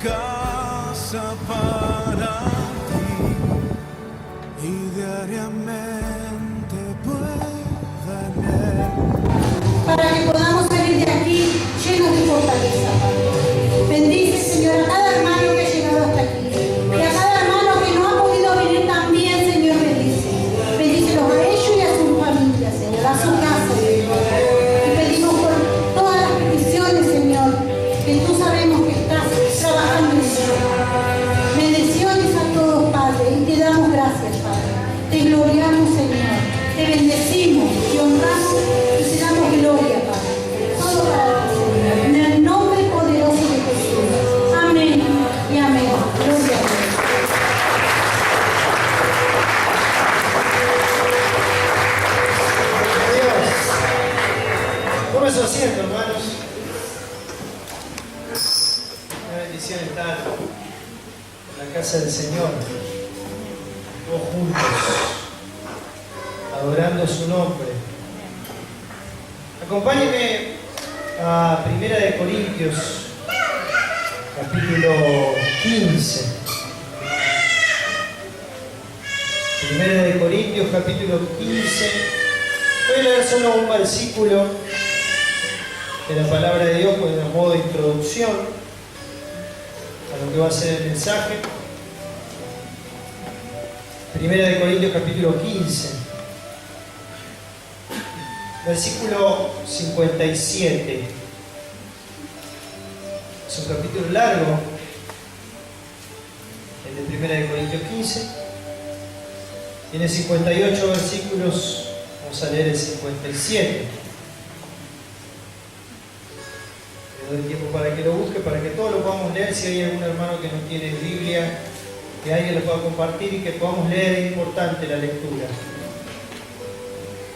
casa para ti y diariamente pueda leer. Para que podamos salir de aquí llenos de fortaleza, Padre. Bendice, Señor, a cada hermano que ha llegado hasta aquí. Y a cada hermano que no ha podido venir también, Señor, bendice. Bendícelos a ellos y a sus familias, Señor, a su casa, Señor. Y pedimos por todas las peticiones, Señor, que tú sabemos que estás trabajando en ellos. Bendiciones a todos, Padre, y te damos gracias, Padre. Te gloriamos, Señor. Te bendecimos, te honramos y te damos gloria, Padre. Todo para ti, Señor. En el nombre poderoso de Jesús. Amén y amén. Gloria a Dios. Dios. Tome su asiento, hermanos. Una bendición estar en la casa del Señor, todos juntos, adorando su nombre. Acompáñenme a 1 de Corintios, capítulo 15. 1 de Corintios, capítulo 15. Voy a leer solo un versículo de la palabra de Dios, pues a modo de introducción a lo que va a ser el mensaje. 1 de Corintios, capítulo 15. Versículo 57. Es un capítulo largo, el de 1 de Corintios 15. Tiene 58 versículos, vamos a leer el 57. Le doy tiempo para que lo busque, para que todos lo podamos leer. Si hay algún hermano que no tiene Biblia, que alguien lo pueda compartir y que podamos leer, es importante la lectura.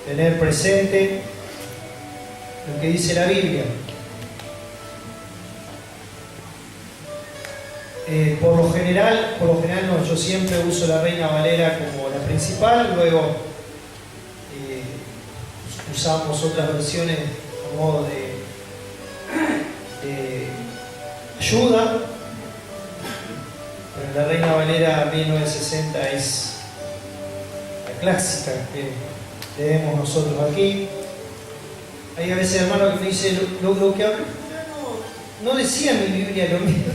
Tener presente lo que dice la Biblia. Por lo general no, yo siempre uso la Reina Valera como la principal, luego usamos otras versiones a modo de ayuda, pero la Reina Valera 1960 es la clásica que leemos nosotros aquí. Hay a veces hermanos que me dicen lo que habló no decía en mi Biblia lo mismo.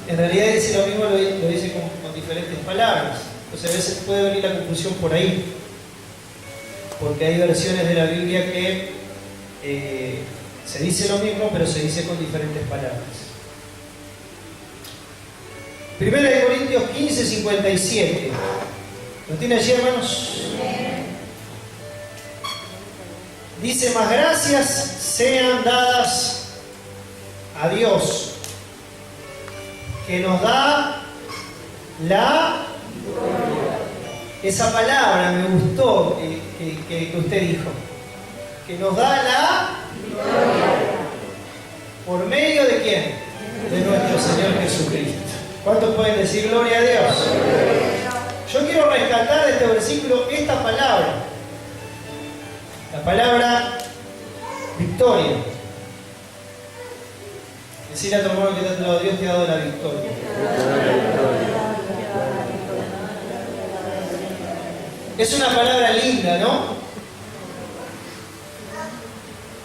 En realidad dice lo mismo, lo dice con diferentes palabras. Entonces a veces puede venir la confusión por ahí, porque hay versiones de la Biblia que se dice lo mismo, pero se dice con diferentes palabras. 1 de Corintios 15, 57. ¿Lo tiene allí, hermanos? Dice: más gracias sean dadas a Dios, que nos da la... Esa palabra me gustó que usted dijo. Que nos da la... ¿Por medio de quién? De nuestro Señor Jesucristo. ¿Cuántos pueden decir gloria a Dios? Yo quiero rescatar de este versículo esta palabra. La palabra victoria. Decirle a tu hermano que está a tu lado: Dios te ha dado la victoria. Es una palabra linda, ¿no?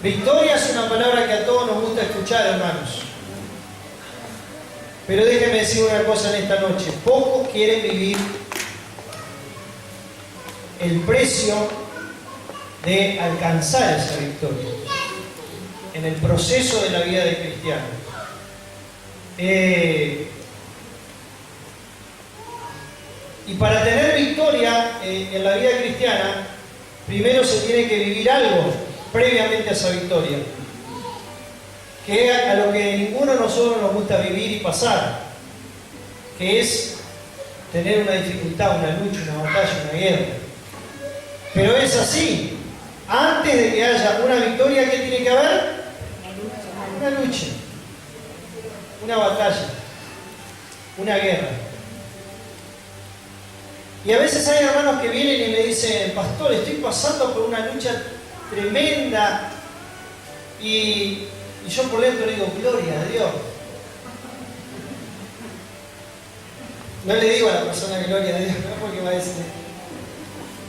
Victoria es una palabra que a todos nos gusta escuchar, hermanos. Pero déjenme decir una cosa en esta noche: pocos quieren vivir el precio de alcanzar esa victoria en el proceso de la vida de cristiano. Y para tener victoria en la vida cristiana, primero se tiene que vivir algo previamente a esa victoria, que es a lo que ninguno de nosotros nos gusta vivir y pasar, que es tener una dificultad, una lucha, una batalla, una guerra. Pero es así. Antes de que haya una victoria, ¿qué tiene que haber? Una lucha, una batalla, una guerra. Y a veces hay hermanos que vienen y me dicen: pastor, estoy pasando por una lucha tremenda. Y yo por dentro le digo: gloria a Dios. No le digo a la persona gloria a Dios, no porque va a decir.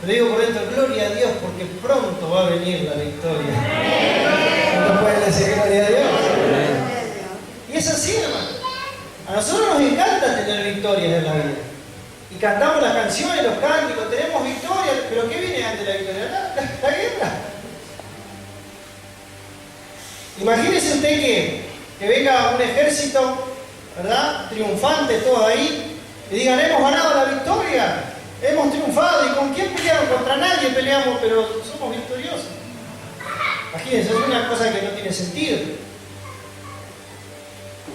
Le digo por dentro, gloria a Dios, porque pronto va a venir la victoria. ¿No pueden decir gloria a Dios? Y es así, hermano. A nosotros nos encanta tener victorias en la vida. Y cantamos las canciones, los cánticos, tenemos victorias, pero ¿qué viene antes de la victoria? La guerra. Imagínese usted que venga un ejército, ¿verdad? Triunfante, todos ahí, y digan, hemos ganado la victoria, hemos triunfado, ¿y con quién pelearon? Contra nadie peleamos, pero somos victoriosos. Imagínense, es una cosa que no tiene sentido.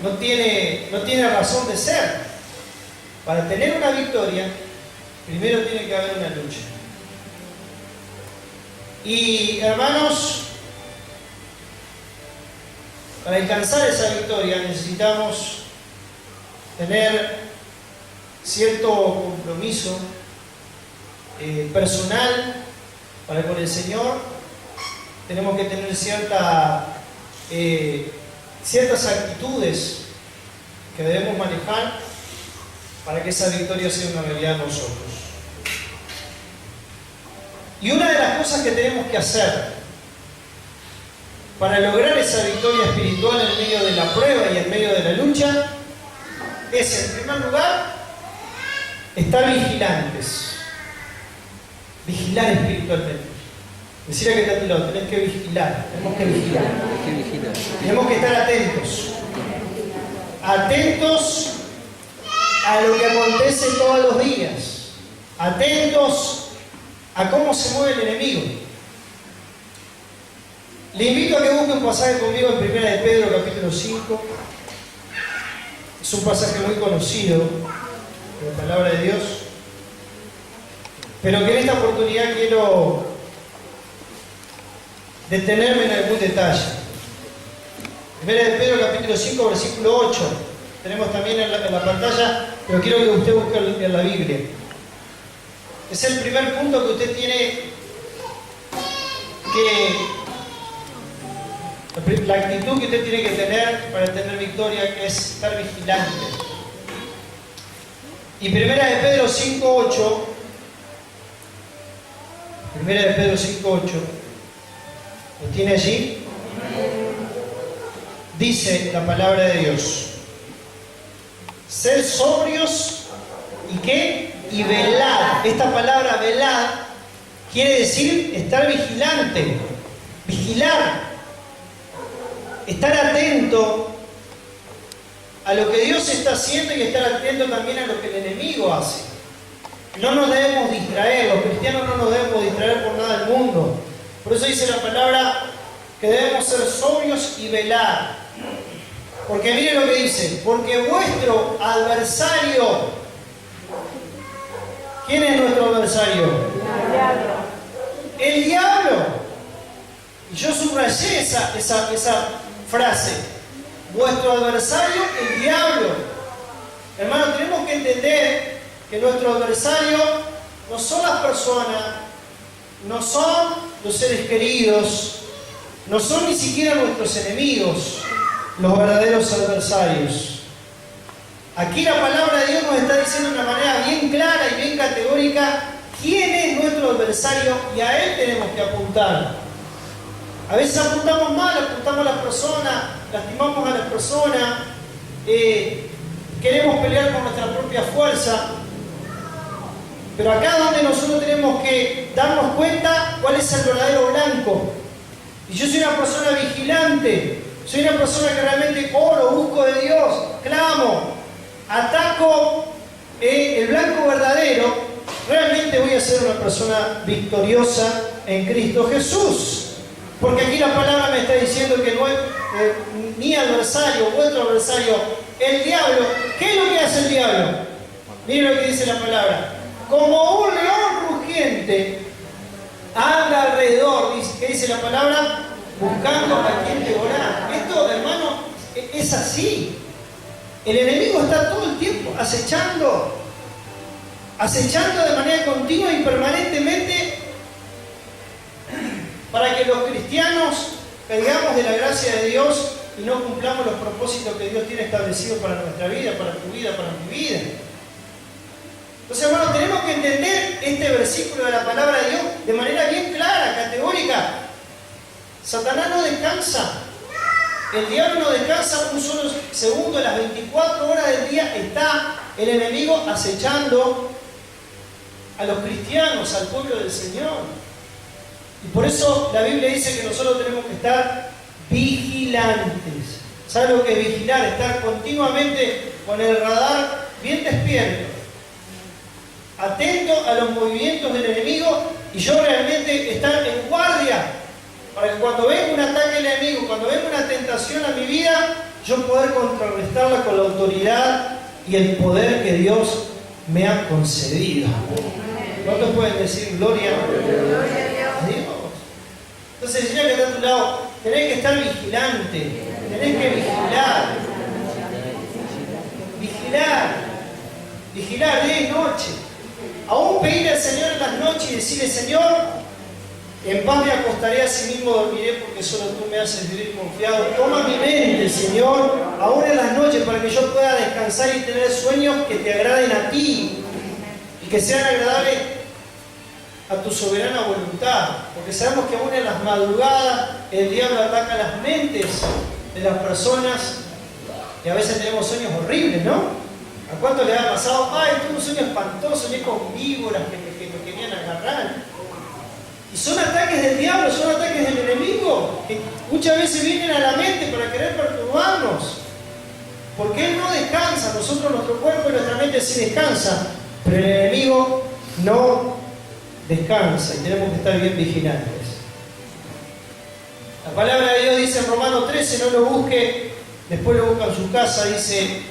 No tiene razón de ser. Para tener una victoria, primero tiene que haber una lucha. Y hermanos, para alcanzar esa victoria necesitamos tener cierto compromiso personal para con el Señor. Tenemos que tener ciertas actitudes que debemos manejar para que esa victoria sea una realidad en nosotros. Y una de las cosas que tenemos que hacer para lograr esa victoria espiritual en medio de la prueba y en medio de la lucha es, en primer lugar, estar vigilantes. Vigilar espiritualmente. Decir a que está a tu lado, tenés que vigilar. Tenemos que vigilar. Tenemos que estar atentos. Atentos a lo que acontece todos los días. Atentos a cómo se mueve el enemigo. Le invito a que busque un pasaje conmigo en 1 de Pedro, capítulo 5. Es un pasaje muy conocido de la palabra de Dios, pero que en esta oportunidad quiero detenerme en algún detalle. 1 de Pedro, capítulo 5, versículo 8. Tenemos también en la pantalla, pero quiero que usted busque en la Biblia. Es el primer punto que usted tiene que... La actitud que usted tiene que tener para tener victoria es estar vigilante. Y 1 de Pedro 5.8, 1 de Pedro 5.8, ¿lo tiene allí? Dice la palabra de Dios: sed sobrios y ¿qué? Y velad. Esta palabra velad quiere decir estar vigilante, vigilar, estar atento a lo que Dios está haciendo y estar atento también a lo que el enemigo hace. No nos debemos distraer, los cristianos no nos debemos distraer por nada del mundo. Por eso dice la palabra que debemos ser sobrios y velar. Porque mire lo que dice: porque vuestro adversario, ¿quién es nuestro adversario? El diablo. El diablo. Y yo subrayé esa frase: vuestro adversario, el diablo. Hermano, tenemos que entender que nuestro adversario no son las personas, no son los seres queridos, no son ni siquiera nuestros enemigos, los verdaderos adversarios. Aquí la palabra de Dios nos está diciendo de una manera bien clara y bien categórica quién es nuestro adversario, y a él tenemos que apuntar. A veces apuntamos mal, apuntamos a las personas, lastimamos a las personas, queremos pelear con nuestra propia fuerza. Pero acá es donde nosotros tenemos que darnos cuenta cuál es el verdadero blanco. Y yo soy una persona vigilante, soy una persona que realmente oro, busco de Dios, clamo, ataco el blanco verdadero. Realmente voy a ser una persona victoriosa en Cristo Jesús. Porque aquí la palabra me está diciendo que no es mi adversario, vuestro adversario, el diablo. ¿Qué es lo que hace el diablo? Miren lo que dice la palabra: como un león rugiente anda alrededor, ¿qué dice la palabra? Buscando a quien devorar. Esto, hermano, es así. El enemigo está todo el tiempo acechando de manera continua y permanentemente para que los cristianos caigamos de la gracia de Dios y no cumplamos los propósitos que Dios tiene establecidos para nuestra vida, para tu vida, para mi vida. Entonces, hermanos, tenemos que entender este versículo de la palabra de Dios de manera bien clara, categórica. Satanás no descansa. El diablo no descansa un solo segundo. En las 24 horas del día está el enemigo acechando a los cristianos, al pueblo del Señor. Y por eso la Biblia dice que nosotros tenemos que estar vigilantes. ¿Sabes lo que es vigilar? Estar continuamente con el radar bien despierto, atento a los movimientos del enemigo, y yo realmente estar en guardia para que cuando venga un ataque del enemigo, cuando venga una tentación a mi vida, yo poder contrarrestarla con la autoridad y el poder que Dios me ha concedido. ¿Cuántos pueden decir gloria a Dios? Entonces, el Señor que está a tu lado, tenés que estar vigilante, tenés que vigilar día y noche. Aún pedirle al Señor en las noches y decirle: Señor, en paz me acostaré, así mismo dormiré, porque solo tú me haces vivir confiado. Toma mi mente, Señor, aún en las noches, para que yo pueda descansar y tener sueños que te agraden a ti y que sean agradables a tu soberana voluntad. Porque sabemos que aún en las madrugadas el diablo ataca las mentes de las personas, y a veces tenemos sueños horribles, ¿no? ¿A cuánto le ha pasado? Ay, tuve un sueño espantoso, soñé con víboras que me querían agarrar. Y son ataques del diablo, son ataques del enemigo, que muchas veces vienen a la mente para querer perturbarnos. Porque él no descansa, nuestro cuerpo y nuestra mente sí descansa, pero el enemigo no descansa, y tenemos que estar bien vigilantes. La palabra de Dios dice en Romanos 13, no lo busque, después lo busca en su casa, dice: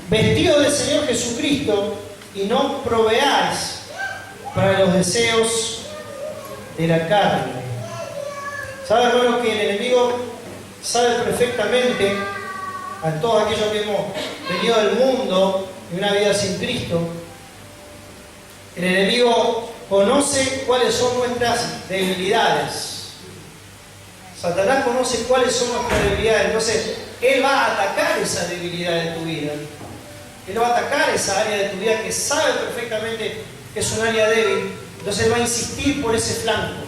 vestido del Señor Jesucristo, y no proveáis para los deseos de la carne. ¿Sabe, hermano, que el enemigo sabe perfectamente, a todos aquellos que hemos venido del mundo de una vida sin Cristo, el enemigo conoce cuáles son nuestras debilidades? Satanás conoce cuáles son nuestras debilidades. Entonces, él va a atacar esa debilidad de tu vida. Él va a atacar esa área de tu vida que sabe perfectamente que es un área débil. Entonces, él va a insistir por ese flanco.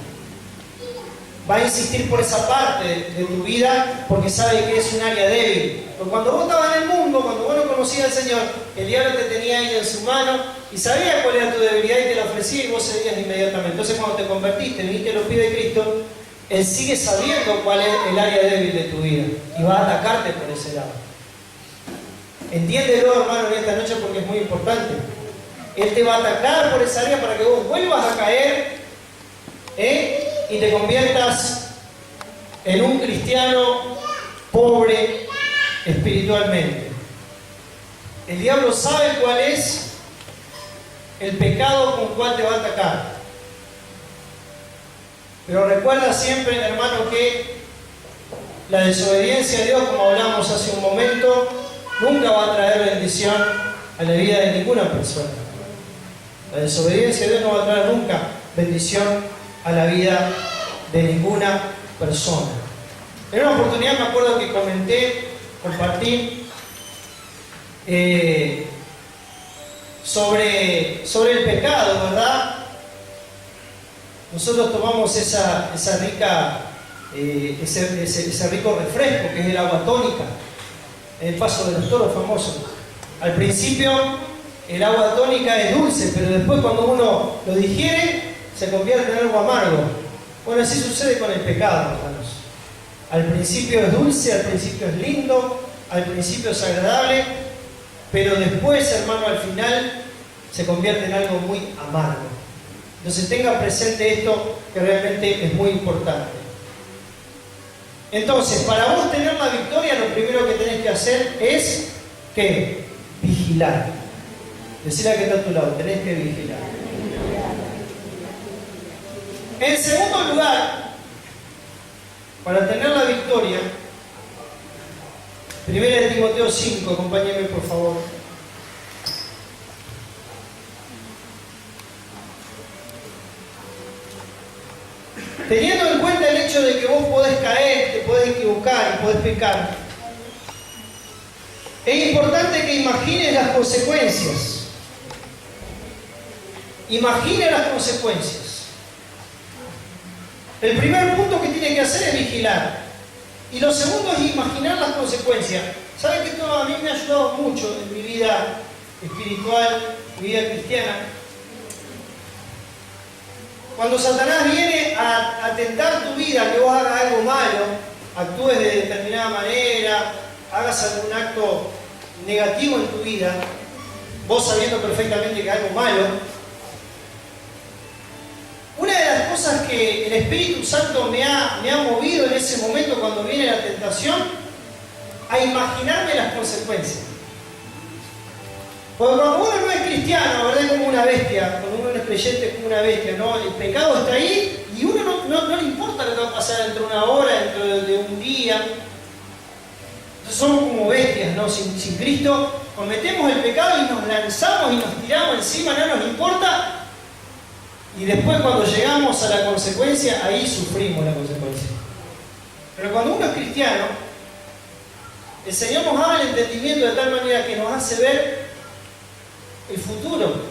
Va a insistir por esa parte de tu vida, porque sabe que es un área débil. Porque cuando vos estabas en el mundo, cuando vos no conocías al Señor, el diablo te tenía ahí en su mano y sabía cuál era tu debilidad y te la ofrecía, y vos cedías inmediatamente. Entonces, cuando te convertiste, viniste a los pies de Cristo, Él sigue sabiendo cuál es el área débil de tu vida y va a atacarte por ese lado. Entiéndelo, hermano, en esta noche, porque es muy importante. Él te va a atacar por esa área para que vos vuelvas a caer y te conviertas en un cristiano pobre espiritualmente. El diablo sabe cuál es el pecado con cual te va a atacar. Pero recuerda siempre, hermano, que la desobediencia a Dios, como hablamos hace un momento, nunca va a traer bendición a la vida de ninguna persona. La desobediencia a Dios no va a traer nunca bendición a la vida de ninguna persona. En una oportunidad me acuerdo que compartí sobre el pecado, ¿verdad? Nosotros tomamos ese rico refresco que es el agua tónica, el Paso de los Toros famoso. Al principio el agua tónica es dulce, pero después cuando uno lo digiere se convierte en algo amargo. Bueno, así sucede con el pecado, hermanos. Al principio es dulce, al principio es lindo, al principio es agradable, pero después, hermano, al final se convierte en algo muy amargo. Entonces tenga presente esto, que realmente es muy importante. Entonces, para vos tener la victoria, lo primero que tenés que hacer es ¿qué? Vigilar. Decirle a que está a tu lado, tenés que vigilar. En segundo lugar, para tener la victoria, 1 Timoteo 5, acompáñenme por favor. Teniendo en cuenta el hecho de que vos podés caer, te podés equivocar y podés pecar, es importante que imagines las consecuencias. imagine las consecuencias. El primer punto que tiene que hacer es vigilar. Y lo segundo es imaginar las consecuencias. ¿Saben que esto a mí me ha ayudado mucho en mi vida espiritual, mi vida cristiana? Cuando Satanás viene a tentar tu vida, que vos hagas algo malo, actúes de determinada manera, hagas algún acto negativo en tu vida, vos sabiendo perfectamente que es algo malo, una de las cosas que el Espíritu Santo me ha movido en ese momento cuando viene la tentación, a imaginarme las consecuencias. Porque cuando uno no es cristiano, ¿verdad? Es como una bestia. Cuando uno no es creyente es como una bestia, ¿no? El pecado está ahí y uno no le importa lo que va a pasar dentro de una hora, dentro de un día. Entonces somos como bestias, ¿no? Sin Cristo cometemos el pecado y nos lanzamos y nos tiramos encima, no nos importa. Y después cuando llegamos a la consecuencia, ahí sufrimos la consecuencia. Pero cuando uno es cristiano, el Señor nos da el entendimiento de tal manera que nos hace ver el futuro.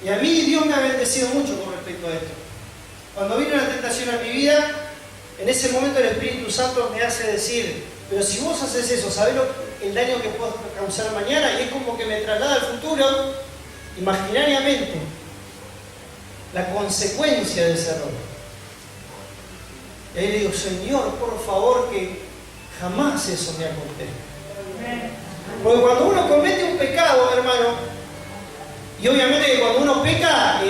Y a mí Dios me ha bendecido mucho con respecto a esto. Cuando vino la tentación a mi vida, en ese momento el Espíritu Santo me hace decir, pero si vos haces eso, ¿sabés el daño que puedo causar mañana? Y es como que me traslada al futuro, imaginariamente, la consecuencia de ese error. Y ahí le digo, Señor, por favor, que jamás eso me acontezca. Porque cuando uno comete un pecado, hermano, y obviamente que cuando uno peca,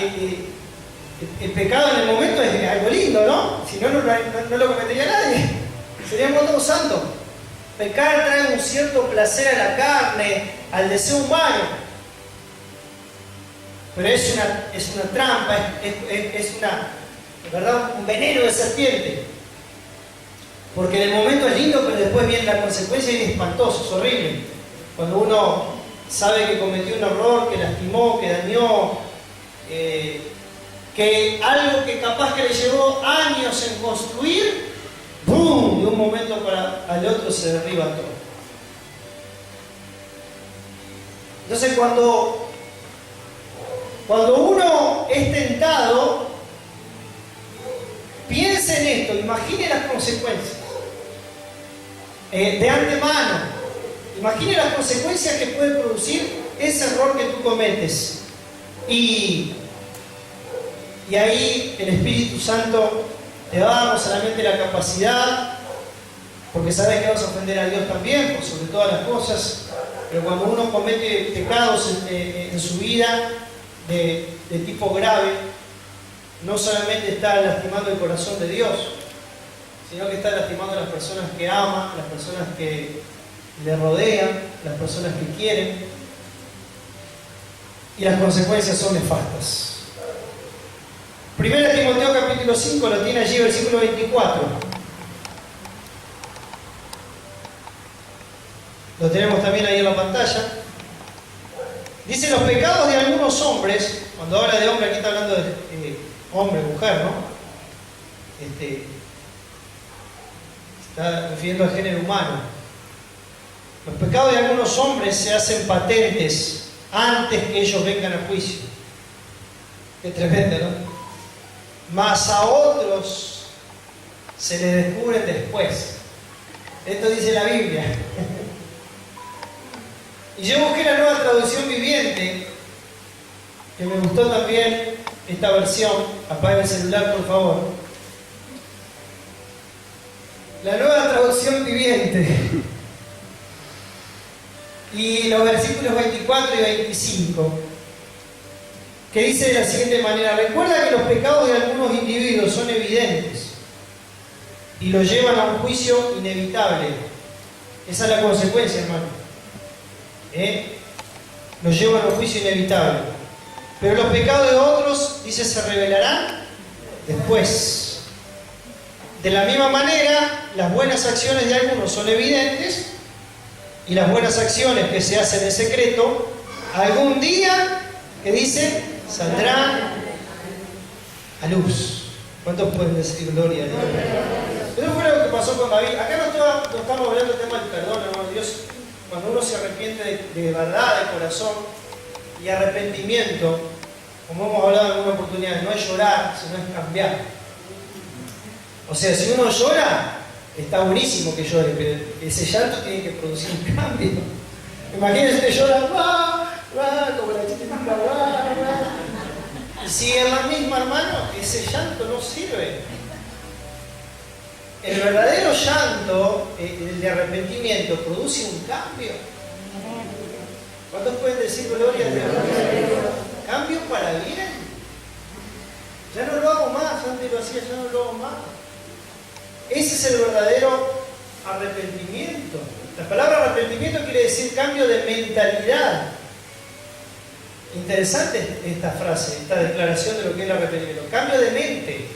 el pecado en el momento es algo lindo, ¿no? Si no, no lo cometería nadie. Seríamos todos santos. Pecar trae un cierto placer a la carne, al deseo humano. Pero es una trampa, es ¿verdad? Un veneno de serpiente. Porque en el momento es lindo, pero después viene la consecuencia y es espantoso, es horrible. Cuando uno sabe que cometió un error, que lastimó, que dañó, que algo que capaz que le llevó años en construir, ¡boom! De un momento al otro se derriba todo. Entonces cuando uno es tentado, piense en esto, imagine las consecuencias. De antemano, imagine las consecuencias que puede producir ese error que tú cometes. Y ahí el Espíritu Santo te va a dar no solamente la capacidad, porque sabes que vas a ofender a Dios también, por sobre todas las cosas, pero cuando uno comete pecados en su vida de tipo grave, no solamente está lastimando el corazón de Dios, sino que está lastimando a las personas que ama, las personas que le rodean, las personas que quieren, y las consecuencias son nefastas. 1 Timoteo capítulo 5, lo tiene allí, versículo 24. Lo tenemos también ahí en la pantalla. Dice, los pecados de algunos hombres, cuando habla de hombre, aquí está hablando de hombre, mujer, ¿no? Está refiriendo al género humano. Los pecados de algunos hombres se hacen patentes antes que ellos vengan a juicio. Qué tremendo, ¿no? Mas a otros se les descubren después. Esto dice la Biblia. Y yo busqué la Nueva Traducción Viviente, que me gustó también esta versión. Apaga el celular, por favor. La Nueva Traducción Viviente. Y los versículos 24 y 25, que dice de la siguiente manera: recuerda que los pecados de algunos individuos son evidentes y los llevan a un juicio inevitable. Esa es la consecuencia, hermano. Los llevan a un juicio inevitable. Pero los pecados de otros, dice, se revelarán después. De la misma manera, las buenas acciones de algunos son evidentes y las buenas acciones que se hacen en secreto, algún día, que dice, saldrán a luz. ¿Cuántos pueden decir gloria a Dios? Eso fue lo que pasó con David. Acá no estamos hablando del tema del perdón, hermano. Dios, cuando uno se arrepiente de verdad, de corazón, Y arrepentimiento, como hemos hablado en alguna oportunidad, no es llorar, sino es cambiar. O sea, si uno llora, está buenísimo que llore, pero ese llanto tiene que producir un cambio. Imagínense que llora, como la chiquitita, Y si en la misma, hermano, ese llanto no sirve. El verdadero llanto, el de arrepentimiento, produce un cambio. ¿Cuántos pueden decir gloria a Dios? Cambio para bien. Ya no lo hago más, antes lo hacía, ya no lo hago más. Ese es el verdadero arrepentimiento. La palabra arrepentimiento quiere decir cambio de mentalidad. Interesante esta frase, esta declaración de lo que es el arrepentimiento. Cambio de mente.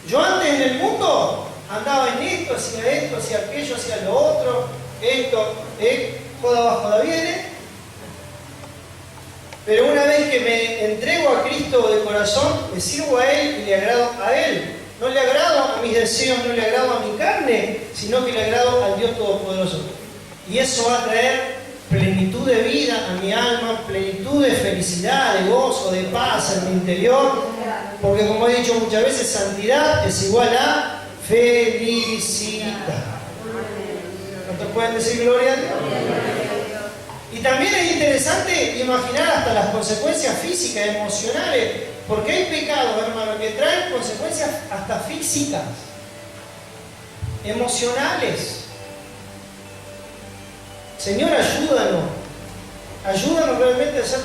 Yo antes en el mundo andaba en esto, hacía aquello, hacía lo otro, esto, joda va, joda viene. Pero una vez que me entrego a Cristo de corazón, le sirvo a Él y le agrado a Él. No le agrado a mis deseos, no le agrado a mi carne, sino que le agrado al Dios Todopoderoso. Y eso va a traer plenitud de vida a mi alma, plenitud de felicidad, de gozo, de paz en mi interior. Porque como he dicho muchas veces, santidad es igual a felicidad. ¿Cuántos pueden decir gloria a Dios? Y también es interesante imaginar hasta las consecuencias físicas, emocionales, porque hay pecados, hermano, que traen consecuencias hasta físicas, emocionales. Señor, ayúdanos. Ayúdanos realmente a hacer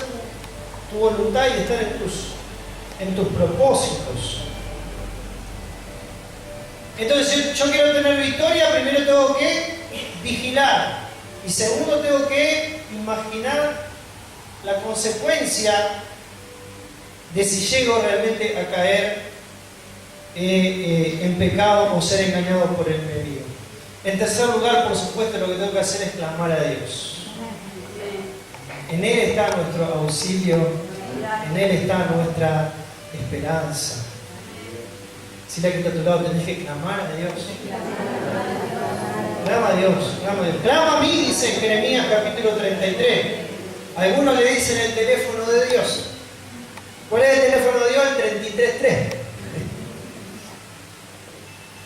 tu voluntad y estar en tus propósitos. Entonces, yo quiero tener victoria, primero tengo que vigilar. Y segundo, tengo que imaginar la consecuencia de si llego realmente a caer en pecado o ser engañado por el enemigo. En tercer lugar, por supuesto, lo que tengo que hacer es clamar a Dios. En Él está nuestro auxilio, en Él está nuestra esperanza. Si la que está a tu lado, tenés que clamar a Dios. Clama a Dios, clama a Dios. Clama a mí, dice Jeremías capítulo 33. Algunos le dicen el teléfono de Dios. ¿Cuál es el teléfono de Dios? El 33.3.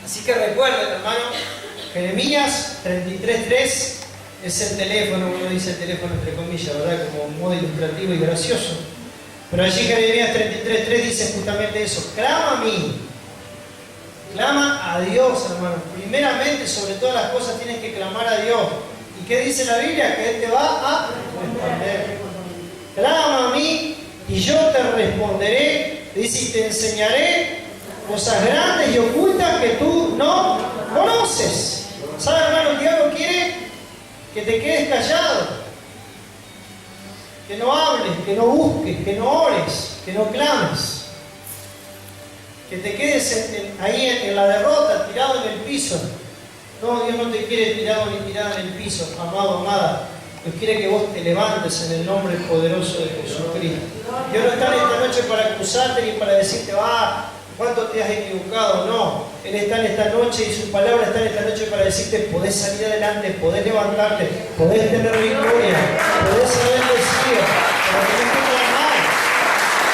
Así que recuerden, hermano, Jeremías 33.3 es el teléfono, uno dice el teléfono entre comillas, ¿verdad? Como un modo ilustrativo y gracioso. Pero allí Jeremías 33.3 dice justamente eso. Clama a mí. Clama a Dios, hermano. Primeramente, sobre todas las cosas, tienes que clamar a Dios. ¿Y qué dice la Biblia? Que Él te va a responder. Clama a mí y yo te responderé. Dice, y te enseñaré cosas grandes y ocultas que tú no conoces. ¿Sabes, hermano? El diablo quiere que te quedes callado, que no hables, que no busques, que no ores, que no clames. Que te quedes ahí en la derrota, tirado en el piso. No, Dios no te quiere tirado ni tirada en el piso, amado, amada. Dios quiere que vos te levantes en el nombre poderoso de Jesucristo. Dios no está en esta noche para acusarte ni para decirte, cuánto te has equivocado. No, Él está en esta noche y su palabra está en esta noche para decirte, podés salir adelante, podés levantarte, podés tener victoria, podés ser bendecido. Para que no te clamar,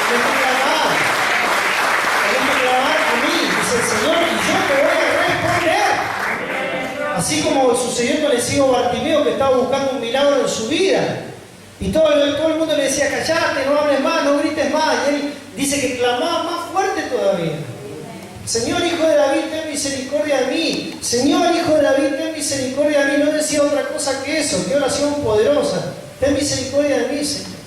no te clamar. El Señor, y yo te voy a responder. Así como sucedió con el ciego Bartimeo, que estaba buscando un milagro en su vida. Y todo el mundo le decía, callate, no hables más, no grites más. Y él dice que clamaba más fuerte todavía. Señor, Hijo de David, ten misericordia de mí. Señor, Hijo de David, ten misericordia de mí. No decía otra cosa que eso, qué oración poderosa. Ten misericordia de mí, Señor.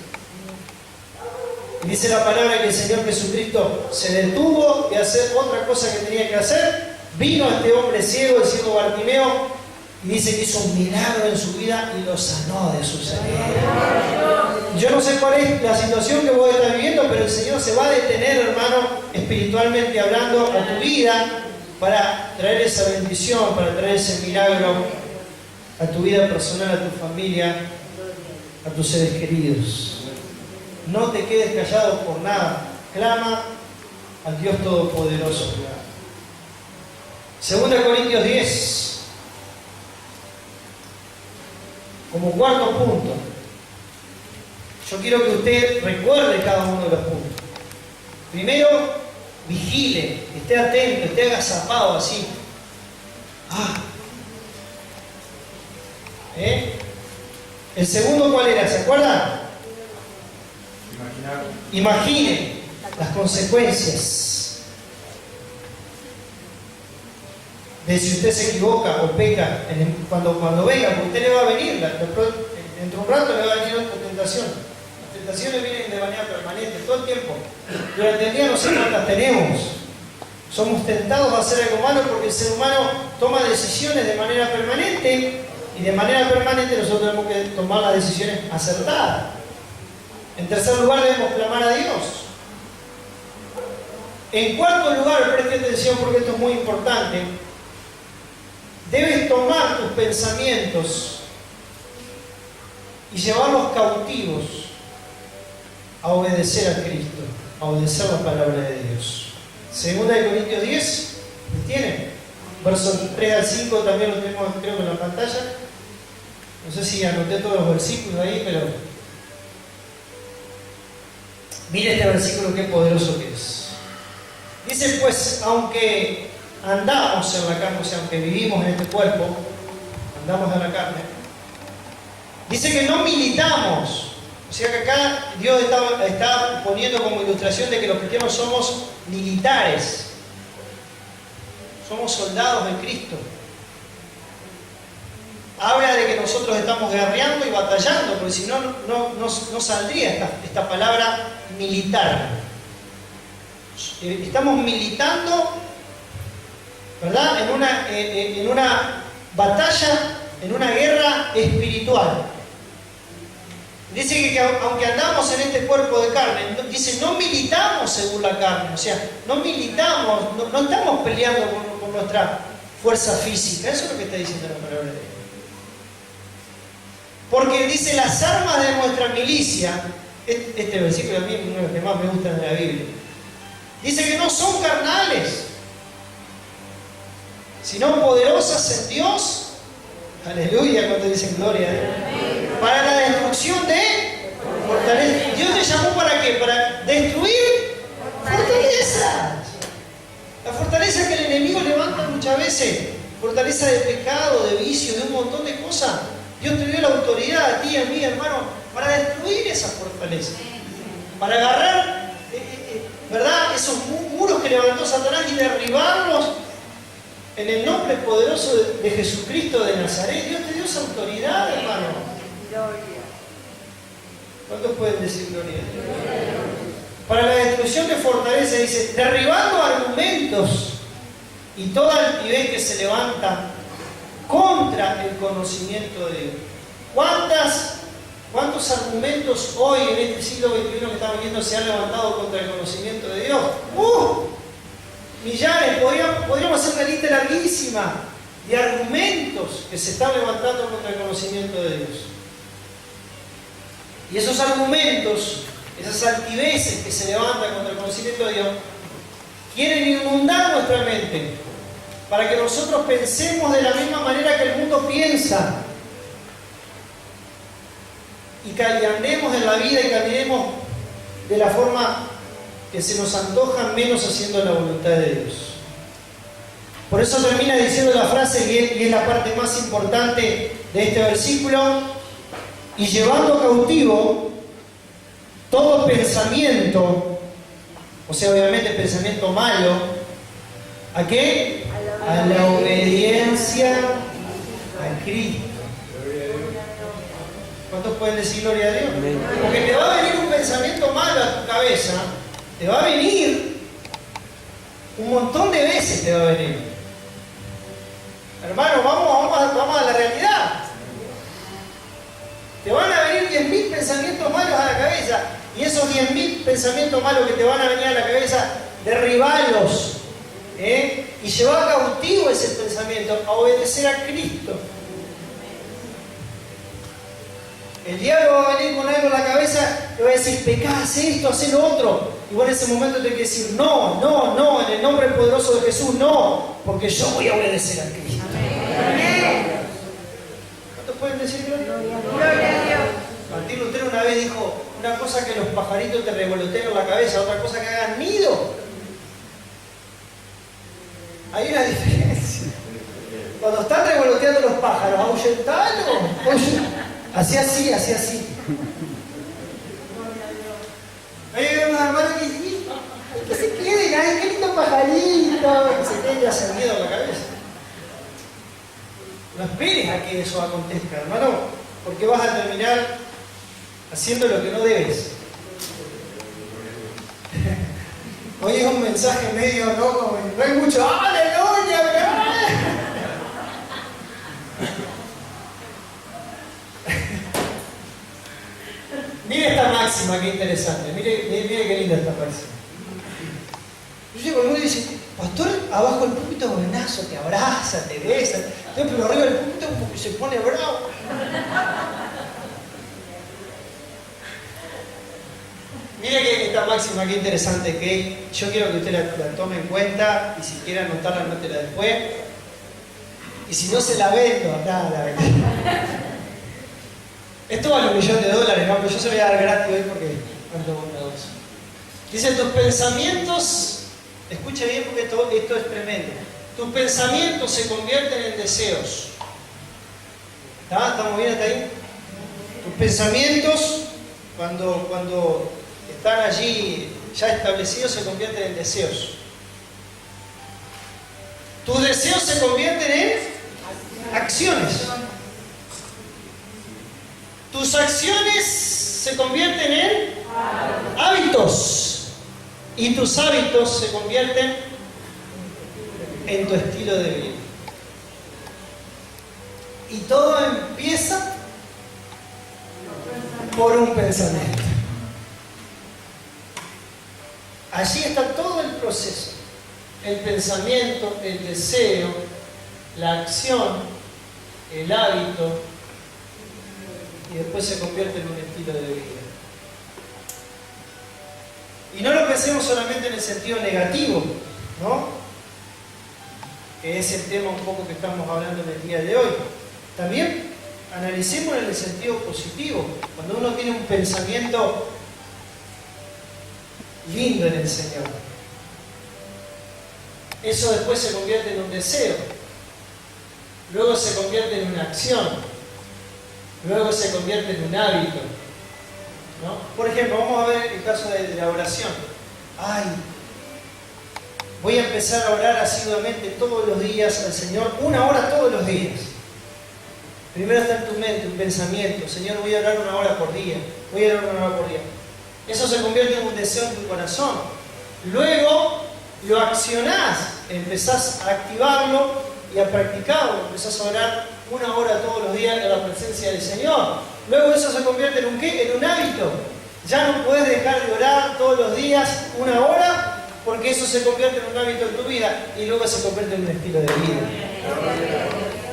Y dice la palabra que el Señor Jesucristo se detuvo de hacer otra cosa que tenía que hacer. Vino a este hombre ciego, el ciego Bartimeo, y dice que hizo un milagro en su vida y lo sanó de su ceguera. Yo no sé cuál es la situación que vos estás viviendo, pero el Señor se va a detener, hermano, espiritualmente hablando, a tu vida para traer esa bendición, para traer ese milagro a tu vida personal, a tu familia, a tus seres queridos. No te quedes callado por nada. Clama al Dios Todopoderoso. 2 Corintios 10. Como cuarto punto. yo quiero que usted recuerde cada uno de los puntos. Primero, vigile, esté atento, esté agazapado así. El segundo, ¿cuál era? ¿Se acuerdan? Imagine las consecuencias de si usted se equivoca o peca cuando venga, porque usted le va a venir, dentro de un rato le va a venir otra tentación. Las tentaciones vienen de manera permanente, todo el tiempo. Durante el día no sé cuántas tenemos. Somos tentados a hacer algo malo porque el ser humano toma decisiones de manera permanente y de manera permanente nosotros tenemos que tomar las decisiones acertadas. En tercer lugar, debemos clamar a Dios. En cuarto lugar, preste atención porque esto es muy importante, debes tomar tus pensamientos y llevarlos cautivos a obedecer a Cristo, a obedecer la palabra de Dios. Segunda de Corintios 10, ¿tienen? Versos 3 al 5 también lo tenemos, creo que en la pantalla. No sé si anoté todos los versículos ahí, pero mire este versículo qué poderoso que es. Dice pues, aunque andamos en la carne, o sea, aunque vivimos en este cuerpo, andamos en la carne, dice que no militamos. O sea que acá Dios está poniendo como ilustración de que los cristianos somos militares. Somos soldados de Cristo. Habla de que nosotros estamos guerreando y batallando, porque si no, no saldría esta palabra militar. Estamos militando, ¿verdad? En una batalla, en una guerra espiritual. Dice que aunque andamos en este cuerpo de carne, dice no militamos según la carne, o sea, no militamos, no estamos peleando con nuestra fuerza física. Eso es lo que está diciendo la palabra de Dios. Porque dice las armas de nuestra milicia, este versículo a mí es uno de los que más me gustan de la Biblia, dice que no son carnales, sino poderosas en Dios. Aleluya, cuando dicen gloria a Dios. Para la destrucción de fortaleza. Dios te llamó ¿para qué? Para destruir fortalezas. La fortaleza que el enemigo levanta muchas veces, fortaleza de pecado, de vicio, de un montón de cosas. Dios te dio la autoridad a ti y a mí, hermano, para destruir esas fortalezas. Para agarrar, ¿verdad? Esos muros que levantó Satanás y derribarlos en el nombre poderoso de Jesucristo de Nazaret. Dios te dio esa autoridad, hermano. ¿Cuántos pueden decir gloria a Dios? Para la destrucción de fortaleza, dice, derribando argumentos y toda altivez que se levanta contra el conocimiento de Dios. ¿Cuántos argumentos hoy en este siglo XXI que estamos viviendo se han levantado contra el conocimiento de Dios? Millares, podríamos hacer una lista larguísima de argumentos que se están levantando contra el conocimiento de Dios. Y esos argumentos, esas altiveces que se levantan contra el conocimiento de Dios, quieren inundar nuestra mente para que nosotros pensemos de la misma manera que el mundo piensa y andemos en la vida y caminemos de la forma que se nos antoja, menos haciendo la voluntad de Dios. Por eso termina diciendo la frase, y es la parte más importante de este versículo, y llevando cautivo todo pensamiento, o sea, obviamente pensamiento malo, ¿a qué? A la obediencia a Cristo. ¿Cuántos pueden decir gloria a Dios? Porque te va a venir un pensamiento malo a tu cabeza, te va a venir un montón de veces, te va a venir. Hermano, vamos a la realidad. Te van a venir 10.000 pensamientos malos a la cabeza, y esos 10.000 pensamientos malos que te van a venir a la cabeza, derribarlos, y llevar cautivo ese pensamiento a obedecer a Cristo. El diablo va a venir con algo en la cabeza, te va a decir, pecá, haz esto, haz lo otro. Y vos en ese momento tenés que decir, no, en el nombre poderoso de Jesús, no, porque yo voy a obedecer a Cristo. ¿Cuántos pueden decir gloria? Gloria a Dios. Martín Lutero una vez dijo, una cosa que los pajaritos te revoloteen la cabeza, otra cosa que hagan nido. Hay una diferencia. Cuando están revoloteando los pájaros, ahuyentando, así, así. Hay unos hermanos que dicen, que se queden, ay, qué lindo pajarito, que se queden ascendido en la cabeza. No esperes a que eso acontezca, hermano, porque vas a terminar haciendo lo que no debes. Hoy es un mensaje medio, ¿no? Como, no hay mucho, ¡aleluya! Mire esta máxima, qué interesante. Mire qué linda esta máxima. Yo llego y dice, pastor, abajo del púlpito buenazo, te abraza, te besa. Pero arriba del púlpito como que se pone bravo. Mire que esta máxima, qué interesante, que yo quiero que usted la tome en cuenta y si quiere anotarla, anótela después. Y si no se la vendo, acá la vendo. Esto vale $1.000.000, ¿no? Pero yo se lo voy a dar gratis hoy porque cuánto bondadoso. Dice, tus pensamientos, escucha bien porque esto es tremendo. Tus pensamientos se convierten en deseos. ¿Estamos bien hasta ahí? Tus pensamientos, cuando están allí ya establecidos, se convierten en deseos. Tus deseos se convierten en acciones. Tus acciones se convierten en hábitos. Y tus hábitos se convierten en tu estilo de vida. Y todo empieza por un pensamiento. Allí está todo el proceso. El pensamiento, el deseo, la acción, el hábito, y después se convierte en un estilo de vida. Y no lo pensemos solamente en el sentido negativo, ¿no? Que es el tema un poco que estamos hablando en el día de hoy. También analicemos en el sentido positivo. Cuando uno tiene un pensamiento lindo en el Señor, eso después se convierte en un deseo, luego se convierte en una acción, luego se convierte en un hábito, ¿no? Por ejemplo, vamos a ver el caso de la oración. Ay, voy a empezar a orar asiduamente todos los días al Señor, 1 hora todos los días. Primero está en tu mente, un pensamiento. Señor, voy a orar 1 hora por día. Voy a orar 1 hora por día. Eso se convierte en un deseo en tu corazón. Luego lo accionás, empezás a activarlo y a practicarlo. Empezás a orar 1 hora todos los días en la presencia del Señor. Luego eso se convierte en un ¿qué? En un hábito. Ya no puedes dejar de orar todos los días 1 hora, porque eso se convierte en un hábito en tu vida y luego se convierte en un estilo de vida.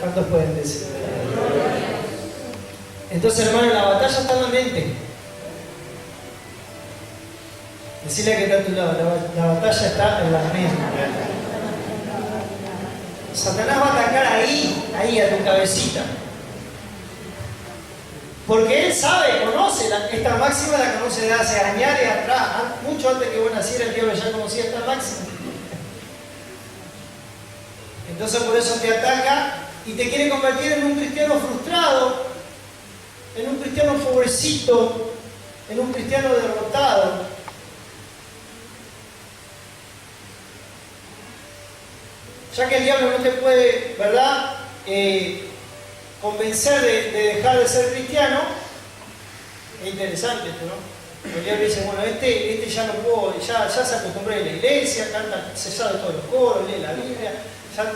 ¿Cuántos pueden decir? Entonces, hermano, la batalla está en la mente. Decirle que está a tu lado, la batalla está en la mente. Satanás va a atacar ahí a tu cabecita. Porque él sabe, conoce, esta máxima la conoce de hace años atrás, mucho antes que vos nacieras, el diablo ya conocía esta máxima. Entonces por eso te ataca y te quiere convertir en un cristiano frustrado, en un cristiano pobrecito, en un cristiano derrotado. Ya que el diablo no te puede, ¿verdad?, convencer de dejar de ser cristiano. Es interesante esto, ¿no? El diablo dice, bueno, este ya no puedo, ya se acostumbró a la iglesia, canta, se sabe todos los coros, lee la Biblia, ya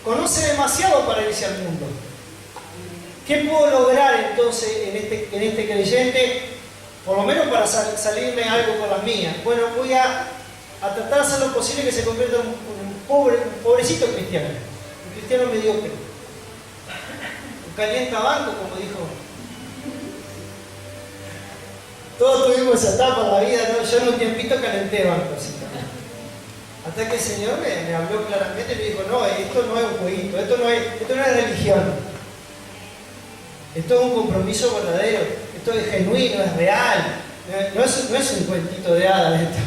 conoce demasiado para irse al mundo. ¿Qué puedo lograr entonces en este creyente? Por lo menos para salirme algo con las mías. Bueno, voy a tratar de hacer lo posible que se convierta en un pobrecito cristiano, un cristiano mediocre. Calienta banco, como dijo. Todos tuvimos esa etapa en la vida, ¿no? Yo en un tiempito calenté banco, así. Hasta que el Señor me habló claramente y me dijo, no, esto no es un jueguito, esto no es religión. Esto es un compromiso verdadero, esto es genuino, es real, no es un cuentito de hadas esto.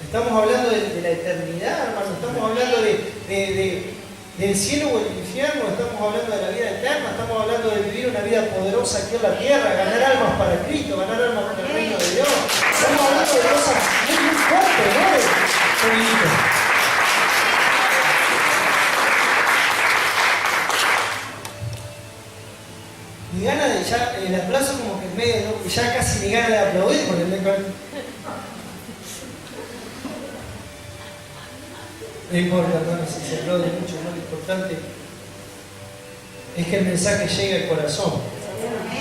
Estamos hablando de la eternidad, hermano, estamos hablando del cielo o el infierno, estamos hablando de la vida eterna, estamos hablando de vivir una vida poderosa aquí en la tierra, ganar almas para Cristo, ganar almas para el reino de Dios. Estamos hablando de cosas muy fuertes, ¿no? Poquito. Ni ganas de ya, el aplauso como que en medio, ¿no? Ya casi ni ganas de aplaudir porque no importa, hermano, si se aplaude mucho, ¿no? Lo importante es que el mensaje llegue al corazón.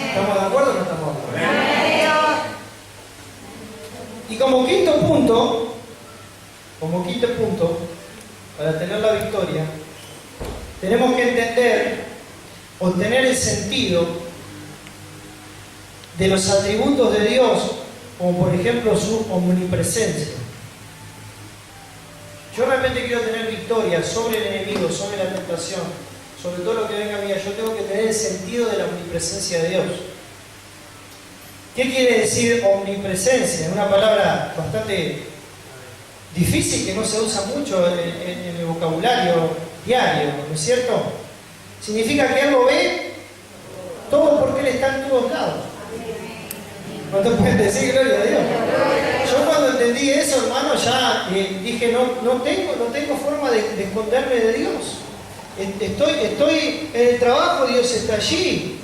¿Estamos de acuerdo o no estamos de acuerdo? Y como quinto punto, para tener la victoria, tenemos que entender o tener el sentido de los atributos de Dios, como por ejemplo su omnipresencia. Yo realmente quiero tener victoria sobre el enemigo, sobre la tentación, sobre todo lo que venga a mí. Yo tengo que tener el sentido de la omnipresencia de Dios. ¿Qué quiere decir omnipresencia? Es una palabra bastante difícil que no se usa mucho en el vocabulario diario, ¿no es cierto? Significa que Él lo ve todo porque Él está en todos lados. ¿Cuántos pueden decir gloria a Dios? Yo cuando entendí eso, hermano, ya dije, no tengo forma de esconderme de Dios. Estoy en el trabajo, Dios está allí.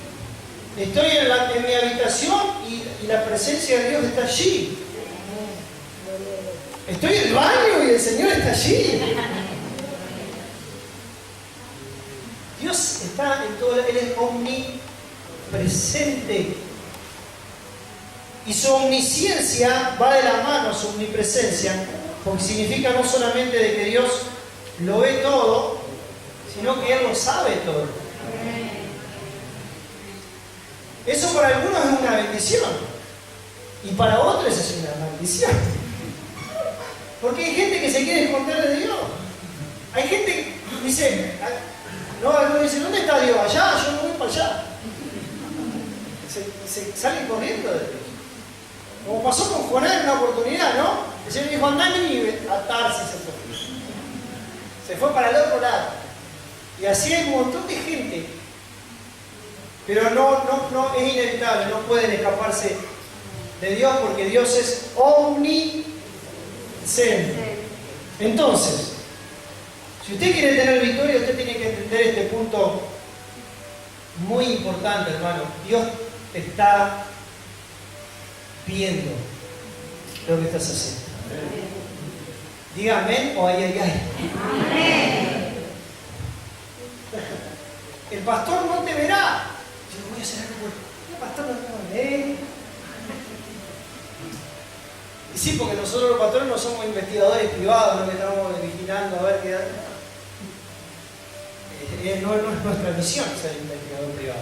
Estoy en mi habitación y la presencia de Dios está allí. Estoy en el baño y el Señor está allí. Dios está en todo, Él es omnipresente. Y su omnisciencia va de la mano, su omnipresencia, porque significa no solamente de que Dios lo ve todo, sino que Él lo sabe todo. Eso para algunos es una bendición y para otros es una maldición. Porque hay gente que se quiere esconder de Dios. Hay gente que dice, no dice, ¿dónde está Dios? Allá, yo no voy para allá. Se salen corriendo de Dios. Como pasó con Jonás en una oportunidad, ¿no? El Señor dijo, anda a Nínive, a Tarsis se fue. Se fue para el otro lado. Y así hay un montón de gente. Pero no es inevitable, no pueden escaparse de Dios porque Dios es omnisciente. Entonces, si usted quiere tener victoria, usted tiene que entender este punto muy importante, hermano. Dios está viendo lo que estás haciendo. Diga amén o ay, ay, ay. Amén. El pastor no te verá. Yo voy a hacer algo. El pastor no te ve. Y sí, porque nosotros los pastores no somos investigadores privados, no que estamos vigilando a ver qué. No es nuestra misión ser investigador privado.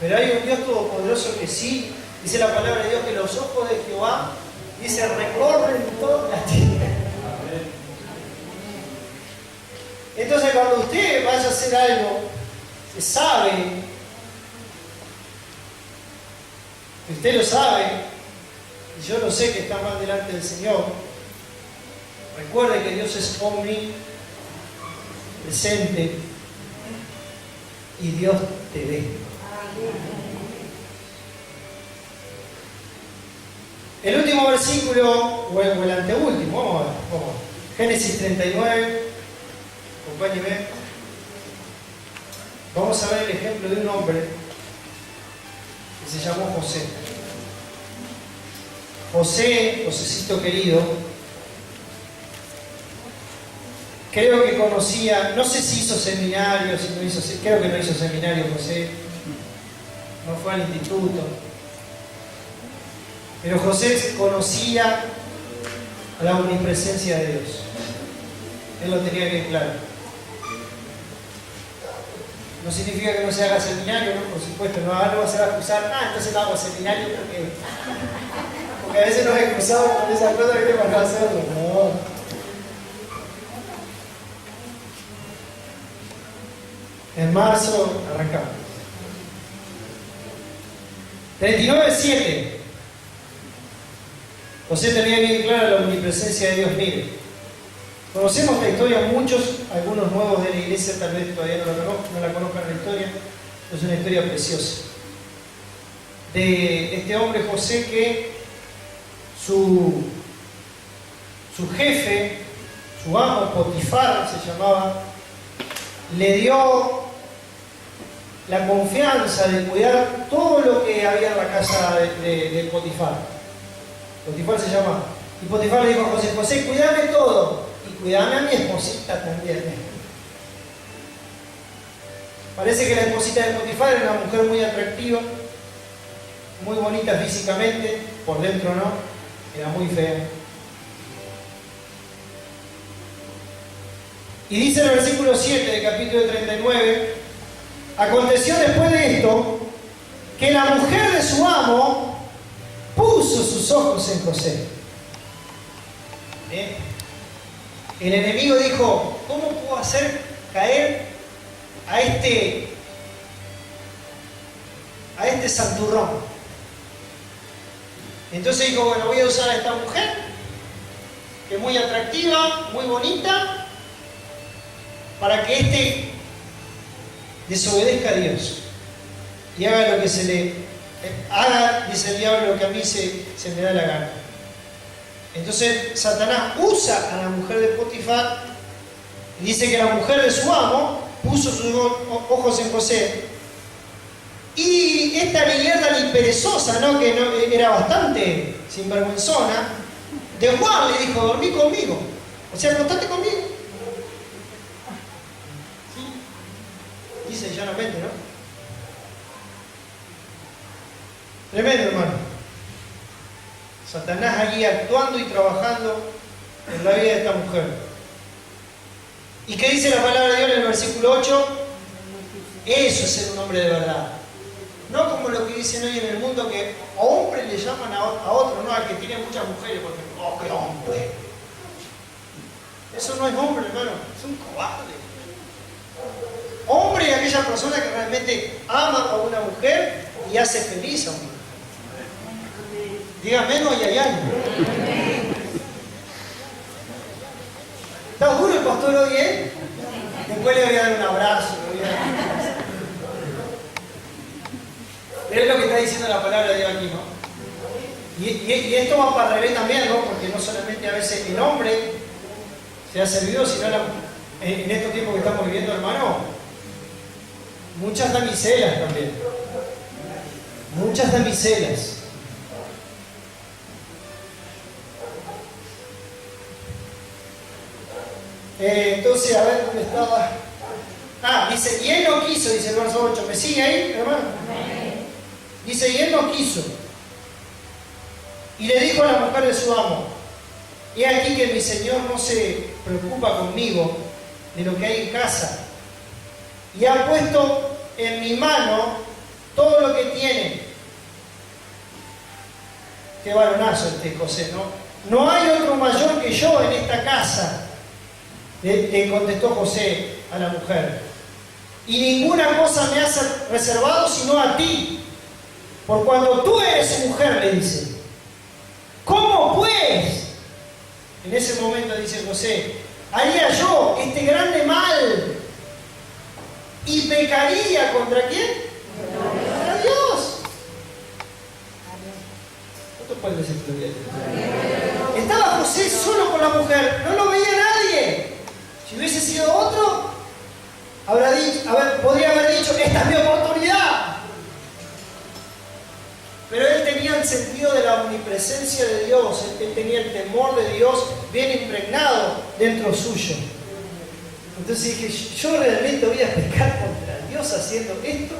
Pero hay un Dios todopoderoso que sí, dice la palabra de Dios, que los ojos de Jehová, dice, recorren toda la tierra. Entonces cuando usted vaya a hacer algo que sabe, que usted lo sabe, y yo lo sé que está mal delante del Señor, recuerde que Dios es omnipresente y Dios te ve. El último versículo, o el anteúltimo, vamos a ver. Génesis 39, acompáñeme. Vamos a ver el ejemplo de un hombre que se llamó José. Josécito querido, creo que conocía, no sé si hizo seminario, si no hizo, creo que no hizo seminario José, no fue al instituto. Pero José conocía la omnipresencia de Dios. Él lo tenía bien claro. No significa que no se haga seminario, ¿no? Por supuesto, no se va a excusar, entonces no hago seminario porque a veces nos excusamos con esas cosas que para no hacerlo. No. En marzo arrancamos. 39:7. José tenía bien clara la omnipresencia de Dios. Mire, conocemos la historia muchos, algunos nuevos de la iglesia tal vez todavía no la conozcan la historia, pero es una historia preciosa. De este hombre José que su jefe, su amo Potifar se llamaba, le dio la confianza de cuidar todo lo que había en la casa de Potifar. Potifar se llama. Y Potifar le dijo a José: José, cuídame todo y cuídame a mi esposita también. Parece que la esposita de Potifar era una mujer muy atractiva, muy bonita físicamente, por dentro no, era muy fea. Y dice en el versículo 7 del capítulo 39, aconteció después de esto que la mujer de su amo puso sus ojos en José. El enemigo dijo: ¿cómo puedo hacer caer a este santurrón? Entonces dijo: bueno, voy a usar a esta mujer, que es muy atractiva, muy bonita, para que desobedezca a Dios y haga lo que se le haga, dice el diablo, lo que a mí se me da la gana. Entonces Satanás usa a la mujer de Potifar y dice que la mujer de su amo puso sus ojos en José. Y esta mierda ni perezosa, ¿no? Que no, era bastante sinvergüenzona, de Juan le dijo: dormí conmigo, o sea, acostate conmigo. Dice llanamente, ¿no? Tremendo, hermano. Satanás allí actuando y trabajando en la vida de esta mujer. ¿Y qué dice la palabra de Dios en el versículo 8? Eso es ser un hombre de verdad. No como lo que dicen hoy en el mundo, que a hombre le llaman a otro, no al que tiene muchas mujeres, porque ¡oh, qué hombre! Eso no es hombre, hermano, es un cobarde. Hombre es aquella persona que realmente ama a una mujer y hace feliz a una mujer. Diga menos y allá. ¿Está duro el pastor hoy, eh? Después le voy a dar un abrazo. Es lo que está diciendo la palabra de Dios aquí, ¿no? Y esto va para revés también, ¿no? Porque no solamente a veces el hombre se ha servido, sino en estos tiempos que estamos viviendo, hermano, muchas damiselas también. Muchas damiselas. Entonces, a ver dónde estaba. Dice: y él no quiso, dice el verso 8. ¿Me sigue ahí, hermano? Dice: y él no quiso. Y le dijo a la mujer de su amo: he aquí que mi señor no se preocupa conmigo de lo que hay en casa, y ha puesto en mi mano todo lo que tiene. Qué varonazo este José, ¿no? No hay otro mayor que yo en esta casa, le contestó José a la mujer, y ninguna cosa me has reservado sino a ti, por cuando tú eres su mujer, le dice. ¿Cómo pues? En ese momento dice José: haría yo este grande mal y pecaría ¿contra quién? Contra Dios. ¿Cuánto puede decir gloria a Dios? Estaba José solo con la mujer, no lo veía nadie. Si hubiese sido otro, podría haber dicho: esta es mi oportunidad. Pero él tenía el sentido de la omnipresencia de Dios, él tenía el temor de Dios bien impregnado dentro suyo. Entonces dije: ¿yo realmente voy a pecar contra Dios haciendo esto?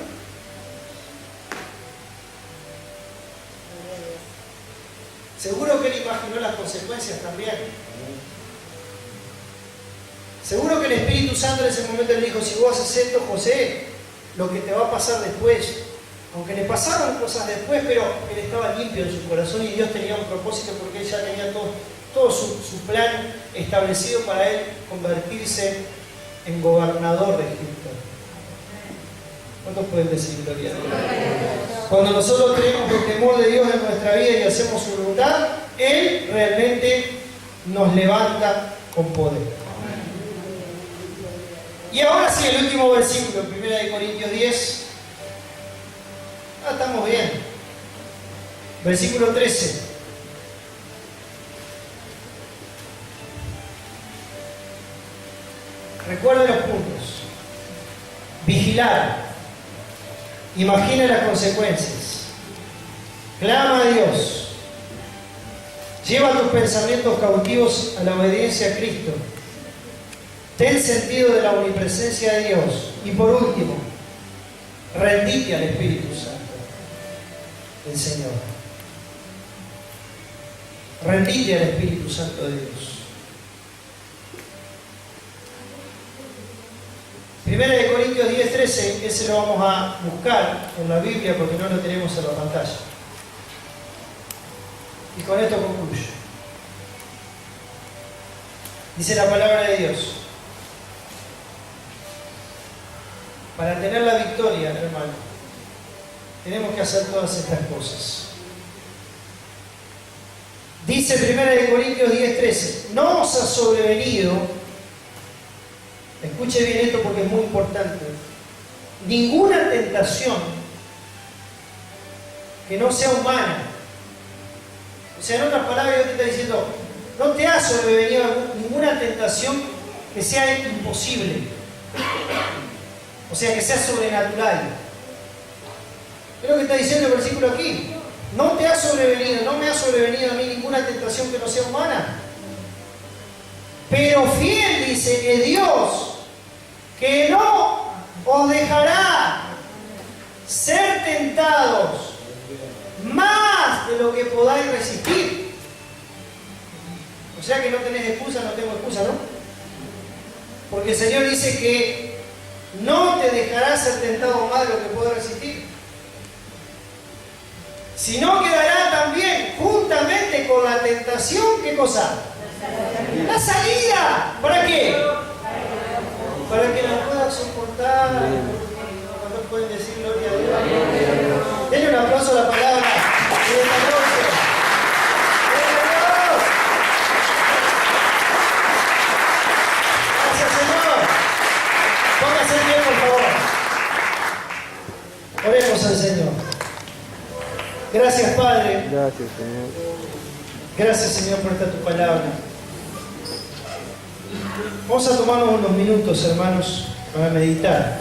Seguro que él imaginó las consecuencias también. Seguro que el Espíritu Santo en ese momento le dijo: si vos haces esto, José, lo que te va a pasar después. Aunque le pasaron cosas después, pero él estaba limpio en su corazón y Dios tenía un propósito, porque él ya tenía todo su plan establecido para él convertirse en gobernador de Egipto. ¿Cuántos pueden decir gloria a Dios? Cuando nosotros tenemos el temor de Dios en nuestra vida y hacemos su voluntad, Él realmente nos levanta con poder. Y ahora sí, el último versículo, 1 Corintios 10. Estamos bien. Versículo 13. Recuerden los puntos. Vigilar. Imagina las consecuencias. Clama a Dios. Lleva tus pensamientos cautivos a la obediencia a Cristo. Ten sentido de la omnipresencia de Dios. Y por último, rendite al Espíritu Santo del Señor. Rendite al Espíritu Santo de Dios. 1 Corintios 10:13, ese lo vamos a buscar en la Biblia porque no lo tenemos en la pantalla. Y con esto concluyo. Dice la palabra de Dios: para tener la victoria, hermano, tenemos que hacer todas estas cosas. Dice 1 Corintios 10:13, no os ha sobrevenido, escuche bien esto porque es muy importante, ninguna tentación que no sea humana. O sea, en otras palabras, Dios te está diciendo, no te ha sobrevenido ninguna tentación que sea imposible. O sea, que sea sobrenatural. Es lo que está diciendo el versículo aquí. No te ha sobrevenido, no me ha sobrevenido a mí ninguna tentación que no sea humana. Pero fiel, dice, es Dios, que no os dejará ser tentados más de lo que podáis resistir. O sea que no tenés excusa, no tengo excusa, ¿no? Porque el Señor dice que no te dejará ser tentado más de lo que puedas resistir, sino quedará también juntamente con la tentación, ¿qué cosa? La salida. ¿Para qué? Para que la puedas soportar. ¿Cuántos pueden decir gloria a Dios? Denle un aplauso a la palabra de esta noche. Gracias, Señor. Póngase en pie, por favor. Oremos al Señor. Gracias, Padre. Gracias, Señor. Gracias, Señor, por esta tu palabra. Vamos a tomarnos unos minutos, hermanos, para meditar,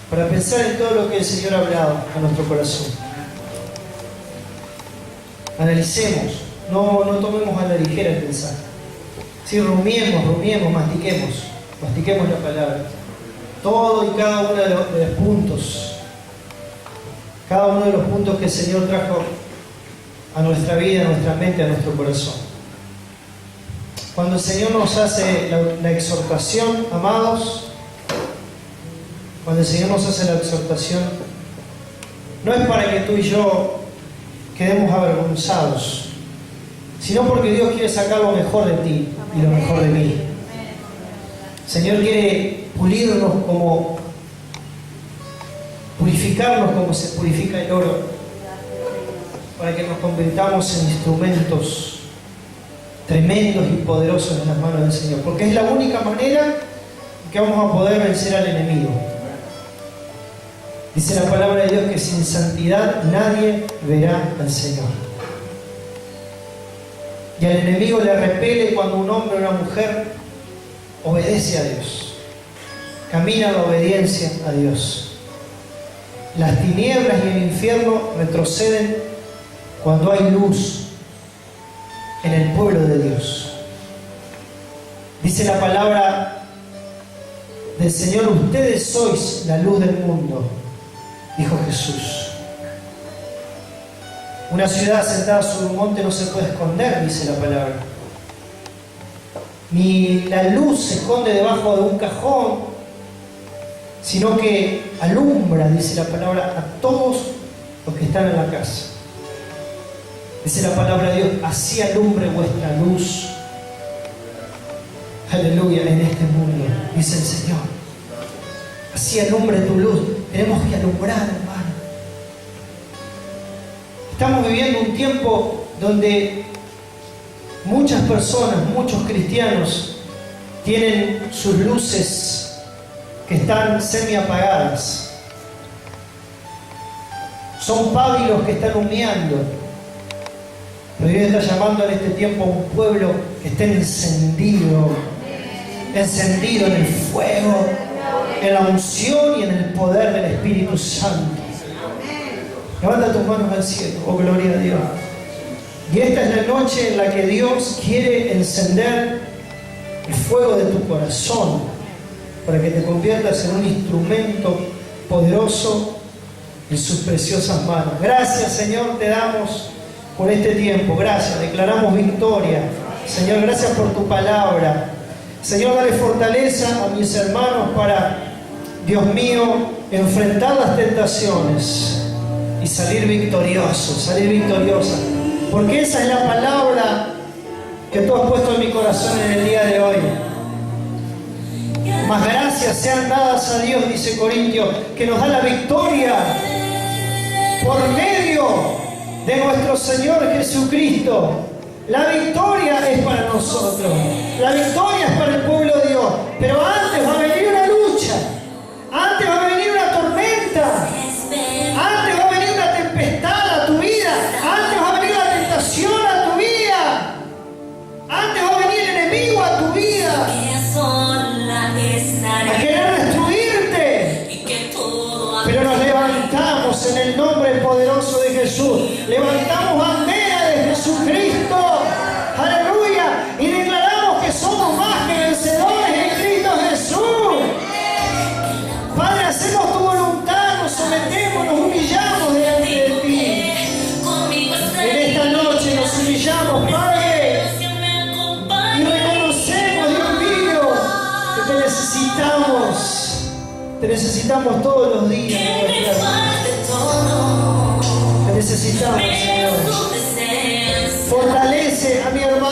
para pensar en todo lo que el Señor ha hablado a nuestro corazón. Analicemos, no tomemos a la ligera el pensar. Sí, rumiemos, mastiquemos la palabra. Todo y cada uno de los puntos, cada uno de los puntos que el Señor trajo a nuestra vida, a nuestra mente, a nuestro corazón. Cuando el Señor nos hace la exhortación, amados, cuando el Señor nos hace la exhortación, no es para que tú y yo quedemos avergonzados, sino porque Dios quiere sacar lo mejor de ti y lo mejor de mí. El Señor quiere purificarnos como se purifica el oro, para que nos convirtamos en instrumentos tremendos y poderosos en las manos del Señor, porque es la única manera que vamos a poder vencer al enemigo. Dice la palabra de Dios que sin santidad nadie verá al Señor. Y al enemigo le repele cuando un hombre o una mujer obedece a Dios, camina en la obediencia a Dios. Las tinieblas y el infierno retroceden cuando hay luz en el pueblo de Dios. Dice la palabra del Señor, ustedes sois la luz del mundo, dijo Jesús. Una ciudad sentada sobre un monte no se puede esconder, dice la palabra. Ni la luz se esconde debajo de un cajón, sino que alumbra, dice la palabra, a todos los que están en la casa. Dice la palabra de Dios, así alumbre vuestra luz, aleluya, en este mundo, dice el Señor. Así alumbre tu luz. Tenemos que alumbrar, hermano. Estamos viviendo un tiempo donde muchas personas, muchos cristianos, tienen sus luces que están semi apagadas. Son pábilos que están humeando. Pero Dios está llamando en este tiempo a un pueblo que esté encendido en el fuego, en la unción y en el poder del Espíritu Santo. Levanta tus manos al cielo, oh gloria a Dios. Y esta es la noche en la que Dios quiere encender el fuego de tu corazón para que te conviertas en un instrumento poderoso en sus preciosas manos. Gracias, Señor, te damos por este tiempo. Gracias, declaramos victoria. Señor, gracias por tu palabra. Señor, dale fortaleza a mis hermanos para, Dios mío, enfrentar las tentaciones y salir victorioso, salir victoriosa. Porque esa es la palabra que tú has puesto en mi corazón en el día de hoy. Mas gracias sean dadas a Dios, dice Corintios, que nos da la victoria por medio de nuestro Señor Jesucristo. La victoria es para nosotros. La victoria es para el pueblo de Dios. Pero antes va a venir una lucha. Antes va a venir una tormenta. Antes va a venir una tempestad a tu vida. Antes va a venir la tentación a tu vida. Antes va a venir el enemigo a tu vida. A querer destruirte. Pero nos levantamos en el nombre poderoso de Jesús. Levantamos bandera de Jesucristo. Aleluya. Y declaramos que somos más que vencedores en Cristo Jesús. Padre, hacemos tu voluntad, nos sometemos, nos humillamos delante de ti. En esta noche nos humillamos, Padre. Y reconocemos, Dios mío, que te necesitamos. Te necesitamos todos los días de nuestra vida. Te necesitamos, Señor. Fortalece a mi hermano.